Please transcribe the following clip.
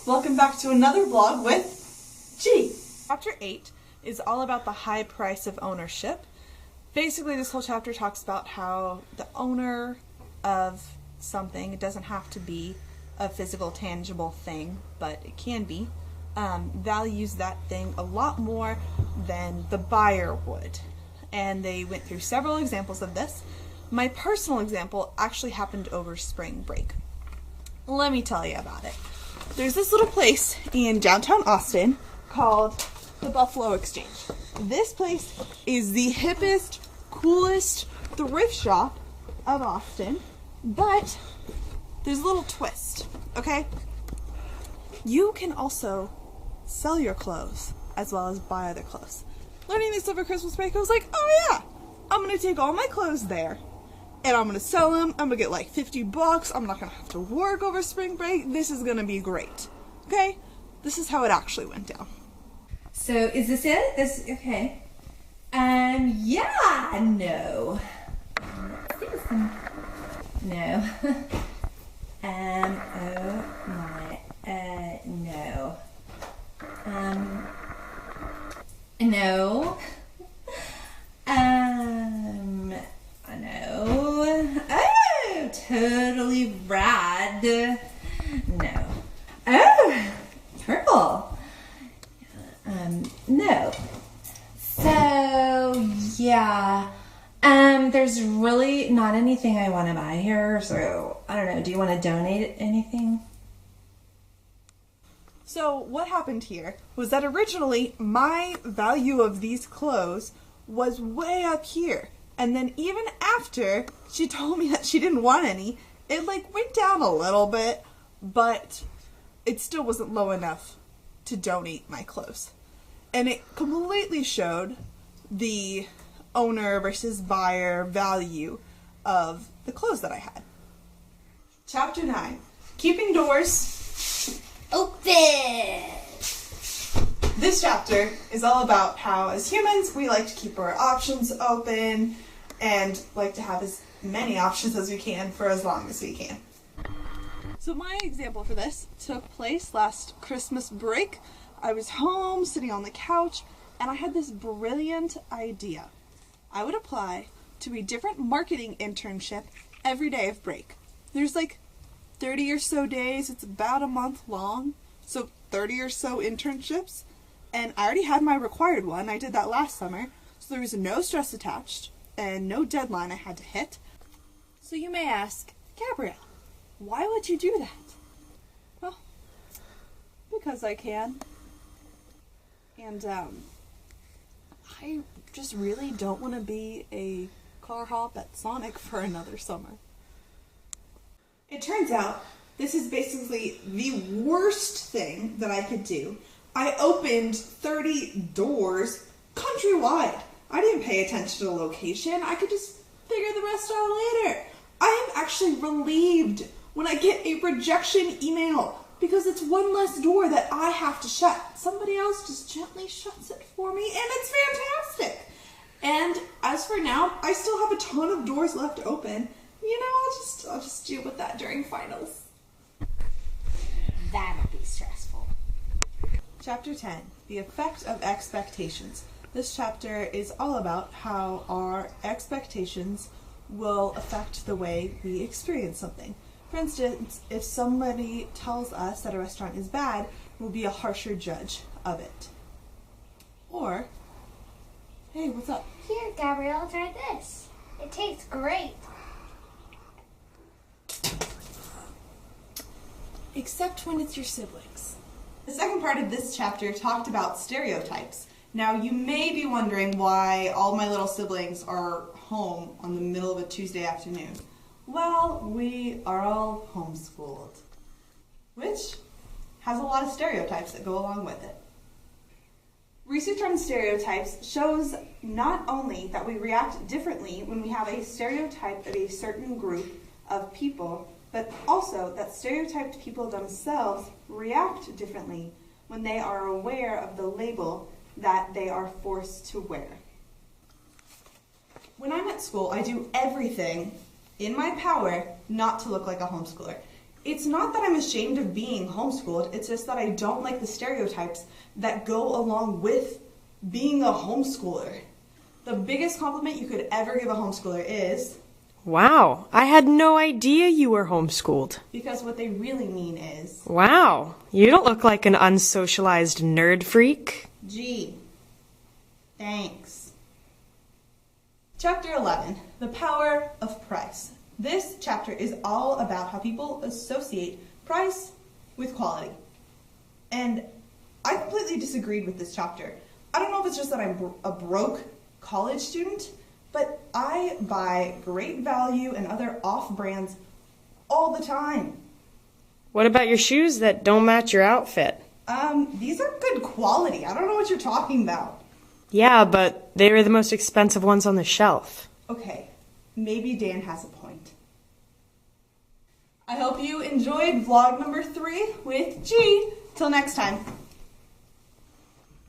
Welcome back to another vlog with G. Chapter 8 is all about the high price of ownership. Basically, this whole chapter talks about how the owner of something, it doesn't have to be a physical, tangible thing, but it can be, values that thing a lot more than the buyer would. And they went through several examples of this. My personal example actually happened over spring break. Let me tell you about it. There's this little place in downtown Austin called the Buffalo Exchange. This place is the hippest, coolest thrift shop of Austin, but there's a little twist, okay? You can also sell your clothes as well as buy other clothes. Learning this over Christmas break, I was like, oh yeah, I'm gonna take all my clothes there and I'm gonna sell them. I'm gonna get like $50. I'm not gonna have to work over spring break. This is gonna be great. Okay? This is how it actually went down. So is this it? Okay. Yeah, no. No. Oh my, no. No. No. Oh, totally rad. No. Oh, purple. No. So, yeah. There's really not anything I want to buy here, so I don't know. Do you want to donate anything? So what happened here was that originally my value of these clothes was way up here. And then even after she told me that she didn't want any, it like went down a little bit, but it still wasn't low enough to donate my clothes. And it completely showed the owner versus buyer value of the clothes that I had. Chapter 9, keeping doors Open! This chapter is all about how, as humans, we like to keep our options open and like to have as many options as we can for as long as we can. So my example for this took place last Christmas break. I was home, sitting on the couch, and I had this brilliant idea. I would apply to a different marketing internship every day of break. There's like 30 or so days, it's about a month long, so 30 or so internships. And I already had my required one. I did that last summer. So there was no stress attached and no deadline I had to hit. So you may ask, Gabrielle, why would you do that? Well, because I can. And I just really don't want to be a car hop at Sonic for another summer. It turns out this is basically the worst thing that I could do. I opened 30 doors countrywide. I didn't pay attention to the location. I could just figure the rest out later. I am actually relieved when I get a rejection email because it's one less door that I have to shut. Somebody else just gently shuts it for me, and it's fantastic. And as for now, I still have a ton of doors left open. You know, I'll just deal with that during finals. That'll be stressful. Chapter 10, the effect of expectations. This chapter is all about how our expectations will affect the way we experience something. For instance, if somebody tells us that a restaurant is bad, we'll be a harsher judge of it. Or, hey, what's up? Here, Gabrielle, try this. It tastes great. Except when it's your siblings. The second part of this chapter talked about stereotypes. Now, you may be wondering why all my little siblings are home on the middle of a Tuesday afternoon. Well, we are all homeschooled, which has a lot of stereotypes that go along with it. Research on stereotypes shows not only that we react differently when we have a stereotype of a certain group of people, but also that stereotyped people themselves react differently when they are aware of the label that they are forced to wear. When I'm at school, I do everything in my power not to look like a homeschooler. It's not that I'm ashamed of being homeschooled, it's just that I don't like the stereotypes that go along with being a homeschooler. The biggest compliment you could ever give a homeschooler is, Wow, I had no idea you were homeschooled. because what they really mean is, Wow, you don't look like an unsocialized nerd freak. gee, thanks. Chapter 11, The Power of Price. This chapter is all about how people associate price with quality. And I completely disagreed with this chapter. I don't know if it's just that I'm a broke college student, but I buy Great Value and other off-brands all the time. What about your shoes that don't match your outfit? These are good quality. I don't know what you're talking about. Yeah, but they were the most expensive ones on the shelf. Okay, maybe Dan has a point. I hope you enjoyed vlog number 3 with G. Till next time.